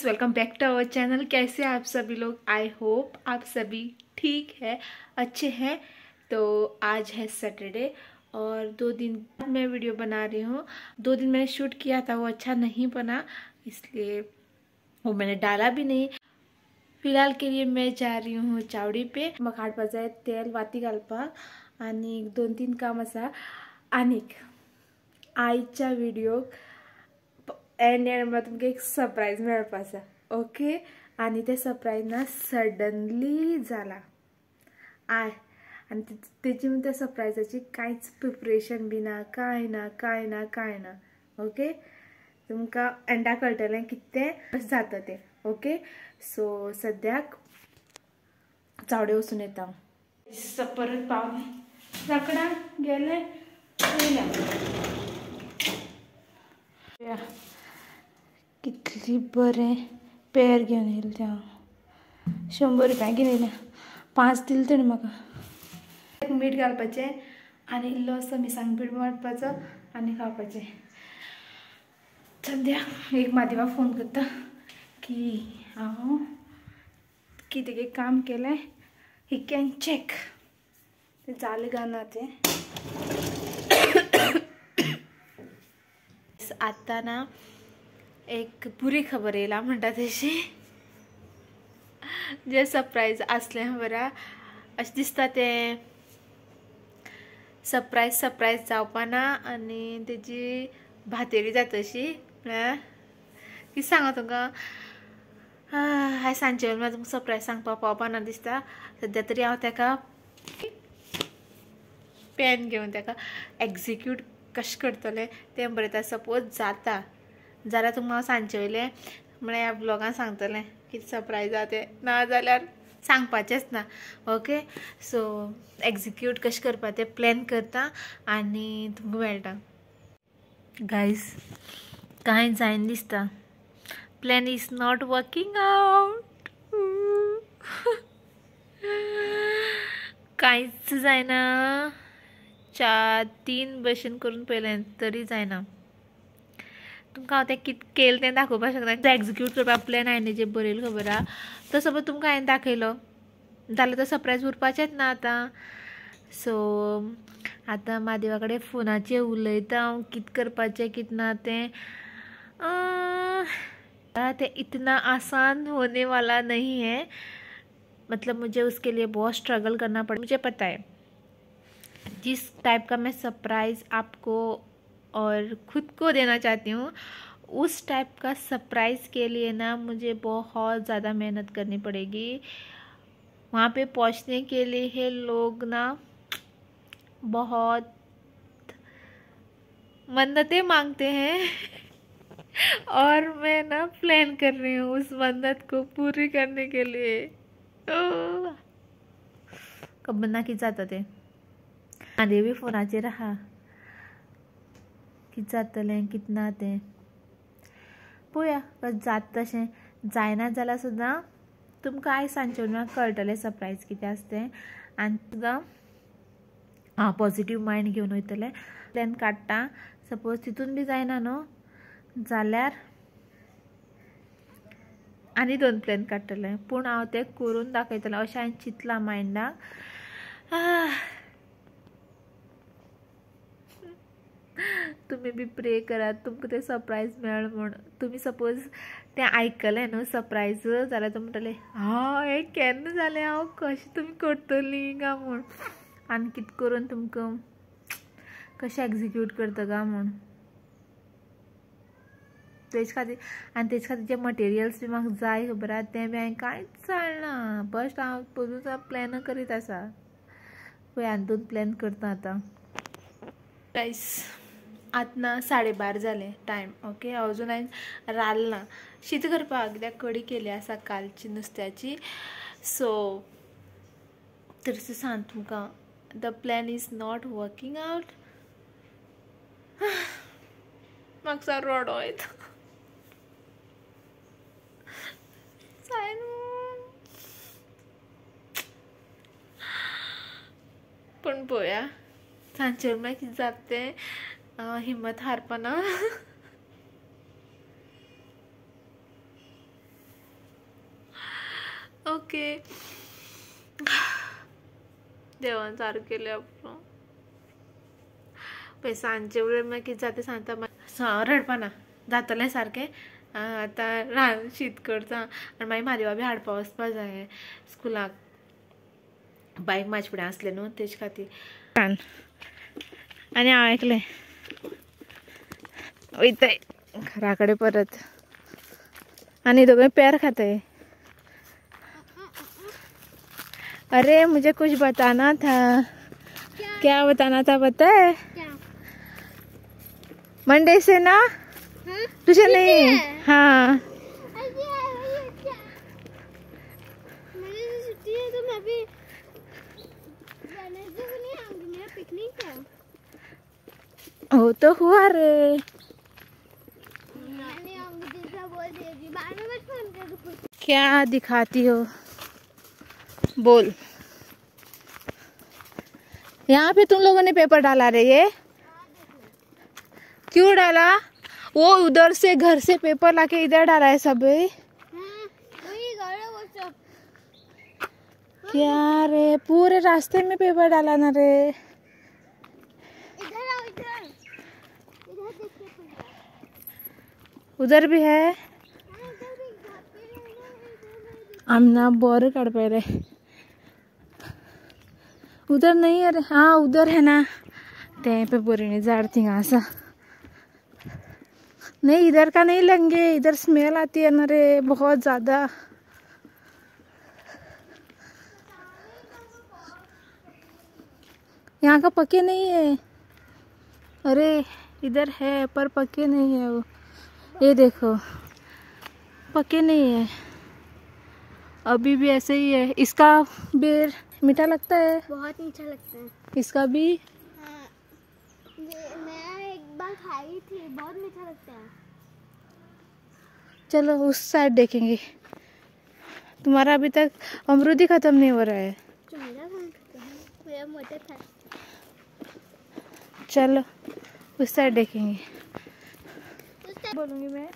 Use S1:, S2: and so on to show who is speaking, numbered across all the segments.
S1: Guys, welcome back to our channel. कैसे हैं आप सभी लोग? आई होप आप सभी ठीक है, अच्छे हैं। तो आज है सैटरडे और 2 दिन बाद मैं वीडियो बना रही हूँ। 2 दिन मैंने शूट किया था, वो अच्छा नहीं बना, इसलिए वो मैंने डाला भी नहीं। फिलहाल के लिए मैं जा रही हूँ चावडी पे. मग 8 वाजता तेल वाती घालपाक आणि 2-3 काम आसा. आनीक आईच्या व्हिडिओ एंड मला तुमका एक सरप्राईज मेळपा आसा. ओके, आणि ते सरप्राईज ना सडनली जाला आणि त्याची त्या सरप्राईजाची काहीच प्रिपरेशन बी ना, काय ना. ओके, तुमका एंडा कळटलें कितें कशें जाता तें. ओके, सो सद्याक चावडे वचून येता. परत पावले, लाकडा गेले कितली बरें पेर घेवन येयले ते. हांव 100 रुपया घेवन येयल्या. 5 दिले ताणें म्हाका. मीठ घालपाचें आनी इल्लोसो मिरसांग पीठ वांटपाचो आनी खावपाचें. सद्या एक मादेवा फोन करता की हांव कितें काम केलें, ही कॅन चॅक तें जालें काय ना तें. आतां ना एक बुरी खबर येयला म्हणटा तशी. जे सरप्राईज आसलें बरा अशें दिसता तें सरप्राईज जावपा ना आनी तेजी भातेरी जातशी. कितें सांगो तुमकां, आयज सांजचे वेळार तुमकां सरप्राईज सांगपा पावपा ना दिसता. सद्या तरी हांव तेका पेन घेवन तेका एग्जिक्यूट कशें करतलें तें बरयता. सपोज जाता जाल्यार तुमकां हांव सांजचे वयलें म्हळ्यार ह्या ब्लॉगान सांगतलें कितें सरप्राईज आहा तें. ना जाल्यार सांगपाचेंच ना. ओके, सो एग्जिक्यूट कशें करपा तें प्लॅन करता आनी तुमकां मेळटा. गायज, कांय जायना दिसता. Plan is not working out. कांयच जायना. 3 भशेन करून पळयलें तरी जायना. तुमकां हांव तें कितें केलें तें दाखोवपाक शकना. एग्जिक्यूट करपाक प्लॅन हांवें जे बरयलो खबर आहा तो सपोज तुमकां हांवें दाखयलो जाल्यार तो सरप्राईज उरपाचेंच ना आतां. सो आतां म्हादेवा कडेन फोनाचेर उलयता हांव कितें करपाचें कितें ना तें. ते इतना आसान होने वाला नहीं है. मतलब मुझे उसके लिए बहुत स्ट्रगल करना पड़ा. मुझे पता है जिस टाइप का मैं सरप्राइज़ आपको और खुद को देना चाहती हूँ, उस टाइप का सरप्राइज़ के लिए ना मुझे बहुत ज़्यादा मेहनत करनी पड़ेगी. वहाँ पे पहुँचने के लिए है लोग ना बहुत मन्नतें मांगते हैं. और मैं ना प्लान कर रही हूँ उस मन्नत को पूरी करने के लिए. खबर ना कितें जाता तें. आनी बी फोनाचेर आहा कितें जातलें कितें ना तें. पळोवया कशें जाता तशें. जायना जाल्यार सुद्दां तुमकां आयज सांजचे म्हाका कळटलें सरप्राईज कितें आसा तें. आनी सुद्दां हांव पॉजिटीव मायंड घेवन वयतलें. प्लॅन काडटा. सपोज तितून बी जायना न्हू जाल्यार आनी 2 प्लॅन काडटलें. पूण हांव तें करून दाखयतलें अशें हांवें चिंतलां मायंडाक. तुमी बी प्रे करात तुमकां तें सरप्राईज मेळ म्हूण. तुमी सपोज तें आयकलें न्हू सरप्राईज जाल्यार तुमी म्हणटले हें केन्ना जालें, हांव कशें तुमी करतलीं काय म्हूण. आनी कितें करून तुमकां कशें एग्जिक्यूट करता काय म्हूण. तेजे खातीर जे मटेरियल्स बी म्हाका जाय खबर आहा तें बी हांवें कांयच जाणा. फस्ट हांव पयलूच प्लॅन करीत आसा. पळय आनी 2 प्लॅन करता आतां. गायस, आतां ना 12:30 जाले टायम. ओके, अजून हांवें रांदलां. शीत करपाक कित्याक कडी केली आसा कालची नुस्त्याची. सो तरी सांग तुमकां the plan is not working out. म्हाका रडो येता. पण पळोवया सांजचे मागीर कितें जाता तें. हिम्मत हारपा ना. ओके जेवण सारं केलं आपण सांजचे वेळ मग किती जाते सांगता रडपाना जातले सारखे आता शीत करता आणि मागीर म्हादेवा बी हाडपा वचपा जाय स्कुलाक बायक म्हाजे फुडें आसलें न्हू तेजे खातीर आनी हांव एकलें वयताय घरा कडेन परत आनी दोगोय पेर खाताय अरे मुझे कुछ बताना था क्या बताना था पता है मंडे से ना तुझे नहीं हाँ हो तो हुआ रे क्या दिखाती हो बोल यहाँ पे तुम लोगों ने पेपर डाला रे ये क्यों डाला वो उधर से घर से पेपर लाके इधर डाला है सब क्या रे पूरे रास्ते में पेपर डाला ना रे उधर भी है आमना बोर काट पे रे उधर नहीं है हाँ उधर है ना ते पे बोरी झाड़ थी ऐसा नहीं इधर का नहीं लेंगे इधर स्मेल आती है ना रे बहुत ज्यादा यहाँ का पके नहीं है अरे इधर है पर पके नहीं है वो ये देखो पके नहीं है अभी भी ऐसे ही है इसका बेर मीठा लगता है
S2: बहुत मीठा लगता है
S1: इसका भी
S2: हाँ, मैं एक बार खाई थी बहुत मीठा लगता है
S1: चलो उस साइड देखेंगे तुम्हारा अभी तक अमरूद ही खत्म नहीं हो रहा है
S2: मेरा मोटा था
S1: चलो उस साइड देखेंगे बोलूंगी मैं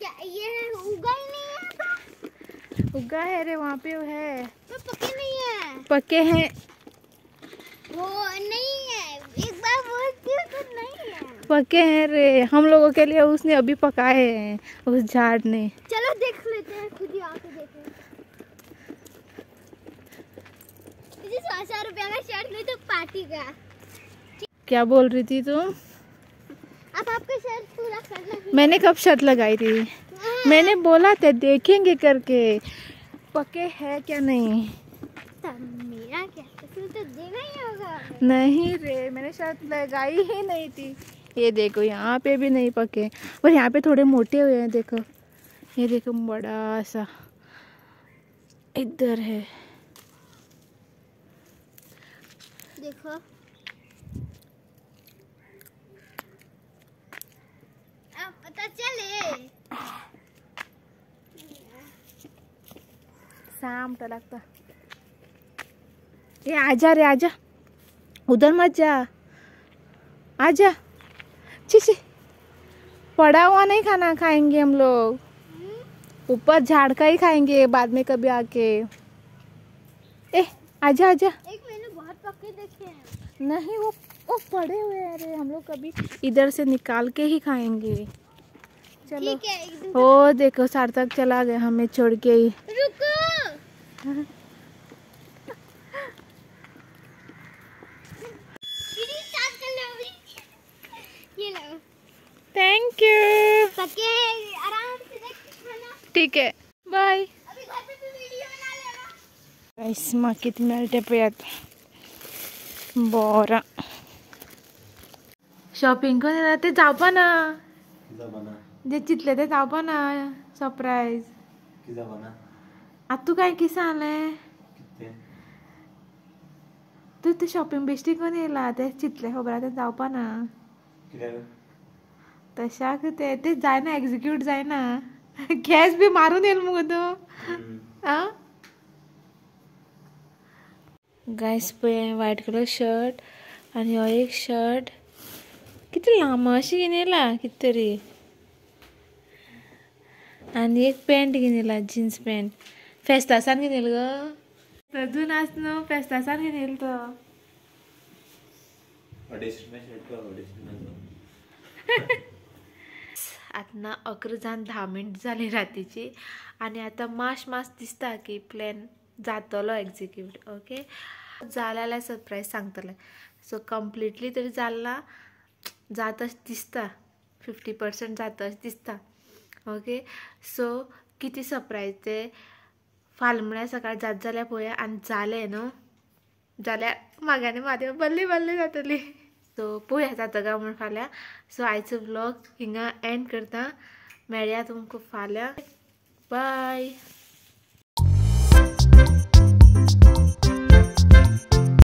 S2: क्या ये उगा ही नहीं है
S1: उगा है रे वहाँ पे है
S2: तो पके नहीं है
S1: पके हैं
S2: वो नहीं है एक बार बोलती हूँ तो नहीं है
S1: पके हैं रे हम लोगों के लिए उसने अभी पकाए हैं उस झाड़ ने
S2: चलो देख लेते हैं खुद ही आके देखें 100 रुपया का शर्ट नहीं तो पार्टी का
S1: क्या बोल रही थी तुम
S2: अब आपका शर्ट पूरा करना है
S1: मैंने कब शर्त लगाई थी मैंने बोला था देखेंगे करके पके है क्या नहीं
S2: मेरा क्या तो देना ही होगा
S1: नहीं रे मैंने शर्त लगाई ही नहीं थी ये देखो यहाँ पे भी नहीं पके और यहाँ पे थोड़े मोटे हुए हैं देखो ये देखो बड़ा सा इधर है
S2: देखो अब पता चले
S1: शाम तो लगता ये आजा रे आजा उधर मत जा आजा छी पड़ा हुआ नहीं खाना खाएंगे हम लोग ऊपर झाड़ का ही खाएंगे बाद में कभी आके ए आजा आजा
S2: एक मैंने बहुत पक्के देखे हैं
S1: नहीं वो पड़े हुए हैं अरे हम लोग कभी इधर से निकाल के ही खाएंगे चलो
S2: ठीक है एकदम
S1: ओ देखो सार्थक चला गया हमें छोड़ के ही
S2: रुको ये लो
S1: थैंक यू
S2: पके हैं आराम से देख के खाना
S1: ठीक है बाय
S2: अभी घर पे भी वीडियो बना लेना
S1: गाइस मार्केट मेल्टे पे बरा शॉपिंग करने जाते जापा ना जे चितले ते जावपा ना सरप्राईज आता तू काय किस आलें तू ते शॉपिंग बेश्टी कोण येयला ते चितले खबर ते जावपा ना तशाक ते जायना एक्झिक्यूट जायना गॅस बी मारून येईल मग तो गायस पळय व्हाईट कलर शर्ट आणि हो एक शर्ट किती लांब अशी घेऊन येयला किती तरी आणि एक पॅन्ट घेऊन येयला जीन्स पॅन्ट फेस्तासान घेनेल ग अजून आज न्हू फेस्तासान घेनेल तो आता ना 11 जावन 10 मिनट जाली रातीची आणि आता माश दिसता की प्लॅन जातलो एक्झिक्यूट ओके जाल्यार सरप्राईज सांगतले सो कम्प्लिटली तरी जालना जातच दिसता 50% जातच दिसता ओके सो किती सरप्राईज ते फाल्यां म्हळ्यार सकाळी जात जाल्यार पळोवया आनी जालें न्हू जाल्यार म्हाग्यानी म्हादेव बल्ली जातली सो पळोवया जाता काय म्हूण फाल्यां सो आयचो व्लॉग हिंगा एंड करता मेळया तुमकां फाल्यां बाय